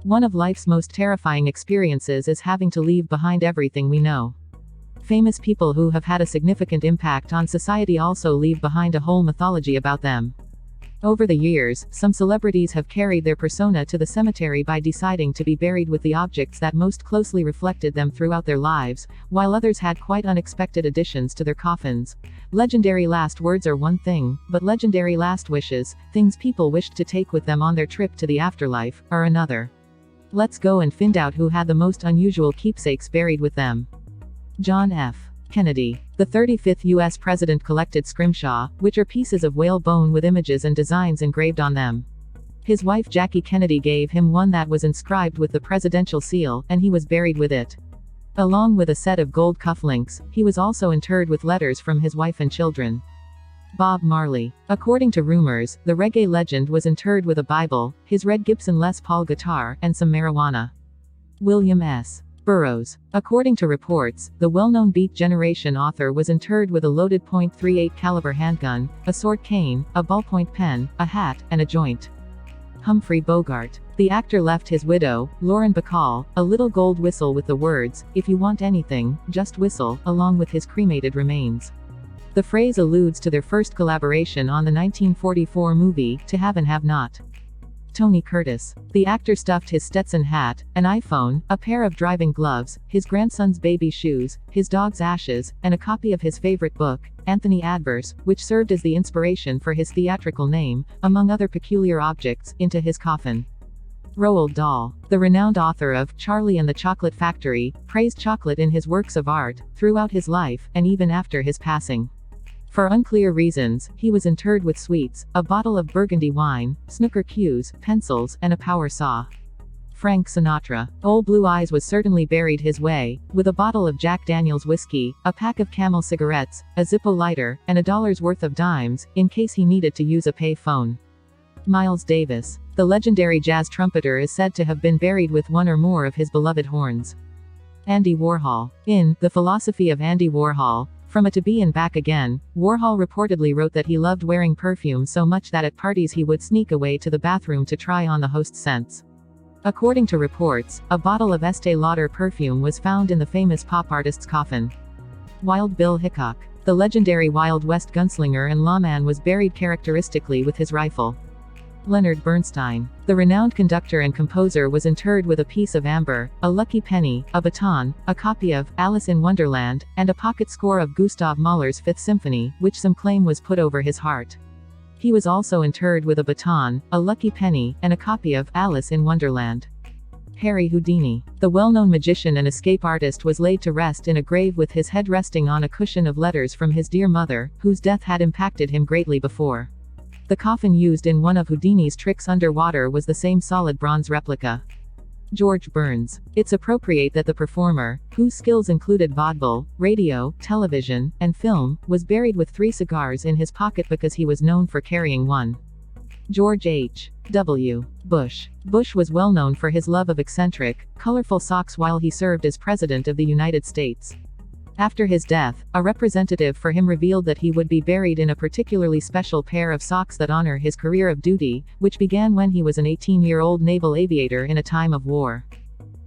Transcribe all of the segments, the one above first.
One of life's most terrifying experiences is having to leave behind everything we know. Famous people who have had a significant impact on society also leave behind a whole mythology about them. Over the years, some celebrities have carried their persona to the cemetery by deciding to be buried with the objects that most closely reflected them throughout their lives, while others had quite unexpected additions to their coffins. Legendary last words are one thing, but legendary last wishes, things people wished to take with them on their trip to the afterlife, are another. Let's go and find out who had the most unusual keepsakes buried with them. John F. Kennedy. The 35th U.S. president collected scrimshaw, which are pieces of whale bone with images and designs engraved on them. His wife Jackie Kennedy gave him one that was inscribed with the presidential seal, and he was buried with it. Along with a set of gold cufflinks, he was also interred with letters from his wife and children. Bob Marley. According to rumors, the reggae legend was interred with a Bible, his red Gibson Les Paul guitar, and some marijuana. William S. Burroughs. According to reports, the well-known Beat Generation author was interred with a loaded .38 caliber handgun, a sword cane, a ballpoint pen, a hat, and a joint. Humphrey Bogart. The actor left his widow, Lauren Bacall, a little gold whistle with the words, "If you want anything, just whistle," along with his cremated remains. The phrase alludes to their first collaboration on the 1944 movie, To Have and Have Not. Tony Curtis. The actor stuffed his Stetson hat, an iPhone, a pair of driving gloves, his grandson's baby shoes, his dog's ashes, and a copy of his favorite book, Anthony Adverse, which served as the inspiration for his theatrical name, among other peculiar objects, into his coffin. Roald Dahl. The renowned author of Charlie and the Chocolate Factory, praised chocolate in his works of art, throughout his life, and even after his passing. For unclear reasons, he was interred with sweets, a bottle of Burgundy wine, snooker cues, pencils, and a power saw. Frank Sinatra. Old Blue Eyes was certainly buried his way, with a bottle of Jack Daniel's whiskey, a pack of Camel cigarettes, a Zippo lighter, and $1 worth of dimes, in case he needed to use a pay phone. Miles Davis. The legendary jazz trumpeter is said to have been buried with one or more of his beloved horns. Andy Warhol. In The Philosophy of Andy Warhol, From A to B and Back Again, Warhol reportedly wrote that he loved wearing perfume so much that at parties he would sneak away to the bathroom to try on the host's scents. According to reports, a bottle of Estee Lauder perfume was found in the famous pop artist's coffin. Wild Bill Hickok. The legendary Wild West gunslinger and lawman was buried characteristically with his rifle. Leonard Bernstein. The renowned conductor and composer was interred with a piece of amber, a lucky penny, a baton, a copy of Alice in Wonderland, and a pocket score of Gustav Mahler's Fifth Symphony, which some claim was put over his heart. He was also interred with a baton, a lucky penny, and a copy of Alice in Wonderland. Harry Houdini. The well-known magician and escape artist was laid to rest in a grave with his head resting on a cushion of letters from his dear mother, whose death had impacted him greatly before. The coffin used in one of Houdini's tricks underwater was the same solid bronze replica. George Burns. It's appropriate that the performer, whose skills included vaudeville, radio, television, and film, was buried with 3 cigars in his pocket because he was known for carrying one. George H. W. Bush. Bush was well known for his love of eccentric, colorful socks while he served as President of the United States. After his death, a representative for him revealed that he would be buried in a particularly special pair of socks that honor his career of duty, which began when he was an 18-year-old naval aviator in a time of war.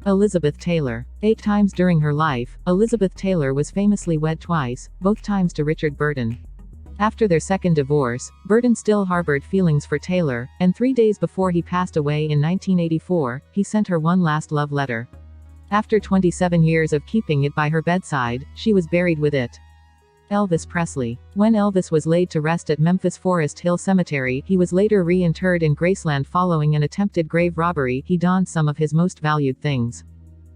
Elizabeth Taylor. 8 times during her life, Elizabeth Taylor was famously wed twice, both times to Richard Burton. After their second divorce, Burton still harbored feelings for Taylor, and 3 days before he passed away in 1984, he sent her one last love letter. After 27 years of keeping it by her bedside, she was buried with it. Elvis Presley. When Elvis was laid to rest at Memphis Forest Hill Cemetery, he was later re-interred in Graceland following an attempted grave robbery. He donned some of his most valued things.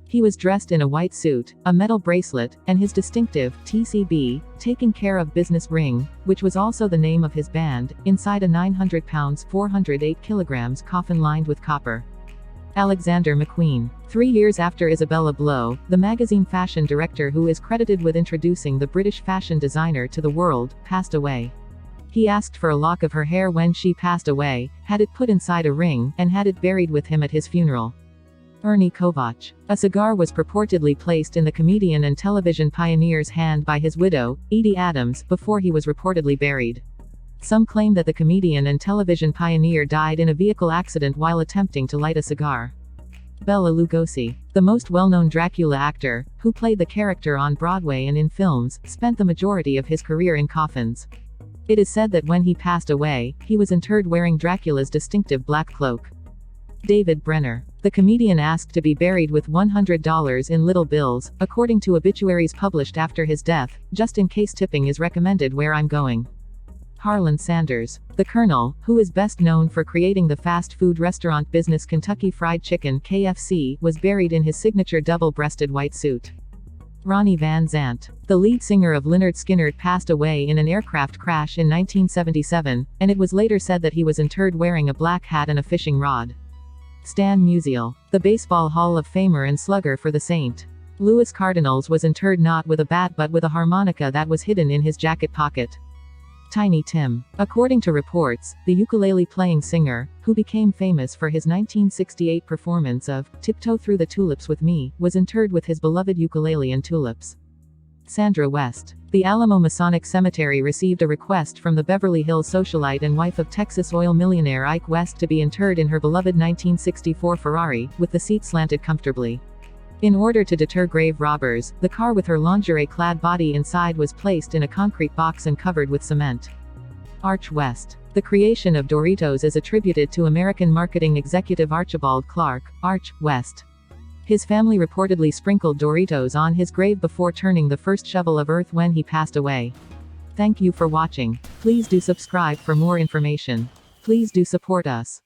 He was dressed in a white suit, a metal bracelet, and his distinctive TCB, Taken Care of Business ring, which was also the name of his band, inside a 900-pound, 408 kilograms coffin lined with copper. Alexander McQueen. 3 years after Isabella Blow, the magazine fashion director who is credited with introducing the British fashion designer to the world, passed away. He asked for a lock of her hair when she passed away, had it put inside a ring, and had it buried with him at his funeral. Ernie Kovach. A cigar was purportedly placed in the comedian and television pioneer's hand by his widow, Edie Adams, before he was reportedly buried. Some claim that the comedian and television pioneer died in a vehicle accident while attempting to light a cigar. Bela Lugosi, the most well-known Dracula actor, who played the character on Broadway and in films, spent the majority of his career in coffins. It is said that when he passed away, he was interred wearing Dracula's distinctive black cloak. David Brenner, the comedian, asked to be buried with $100 in little bills, according to obituaries published after his death, just in case tipping is recommended where I'm going. Harlan Sanders, the Colonel, who is best known for creating the fast food restaurant business Kentucky Fried Chicken (KFC), was buried in his signature double-breasted white suit. Ronnie Van Zant, the lead singer of Lynyrd Skynyrd, passed away in an aircraft crash in 1977, and it was later said that he was interred wearing a black hat and a fishing rod. Stan Musial, the Baseball Hall of Famer and slugger for the St. Louis Cardinals, was interred not with a bat but with a harmonica that was hidden in his jacket pocket. Tiny Tim, according to reports, the ukulele-playing singer, who became famous for his 1968 performance of "Tiptoe Through the Tulips with Me," was interred with his beloved ukulele and tulips. Sandra West, the Alamo Masonic Cemetery received a request from the Beverly Hills socialite and wife of Texas oil millionaire Ike West to be interred in her beloved 1964 Ferrari, with the seat slanted comfortably. In order to deter grave robbers, the car with her lingerie-clad body inside was placed in a concrete box and covered with cement. Arch West, the creation of Doritos is attributed to American marketing executive Archibald Clark, Arch West. His family reportedly sprinkled Doritos on his grave before turning the first shovel of earth when he passed away. Thank you for watching. Please do subscribe for more information. Please do support us.